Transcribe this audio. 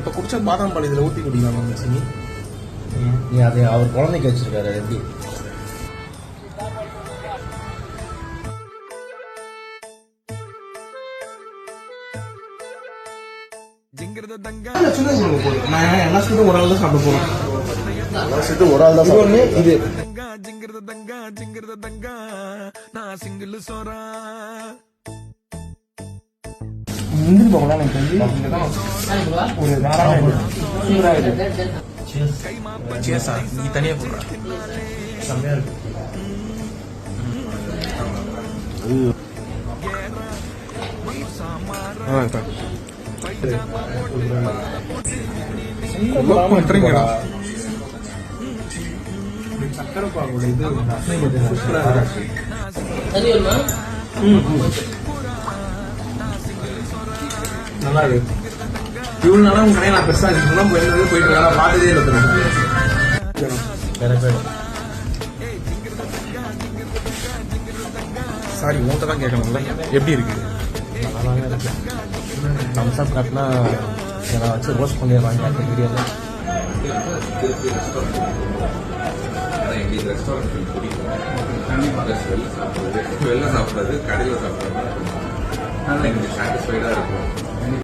இப்போ குடிச்ச பாதாம் பால் இதில் ஊற்றி குடிக்கலாம் சினி. நீ அதை அவர் குழந்தைக்கு வச்சிருக்காரு எப்படி? நான் எல்லா ஸ்வீட்டும் ஒரு ஆள் தான் சாப்பிட போறேன். ஒரு ஆள் தான் ஒன்று இது முந்திரி போகலாம். எனக்கு தெரிஞ்சு ஒரு சேஸா நீ தனியா போடுற செம்மையா இருக்கு. சக்கரை பாகோட இது நல்லா இருக்கு. இவ்வளவு நாளா உங்க கடையை நான் பெருசா போயிட்டு பார்த்ததே இல்லை. சாரி மூட்டை தான் கேட்கணும்ல. எப்படி இருக்கு? தம்ஸ் அப் காட்டினா நான் வச்சு ரோஸ்ட் பண்ணிடுறாங்க அந்த வீடியோவில். எங்களுக்கு ரெஸ்டாரண்ட் பிடிக்கும். வெளில சாப்பிட்றது கடையில் சாப்பிட்றது எங்களுக்கு சாட்டிஸ்ஃபைடாக இருக்கும்.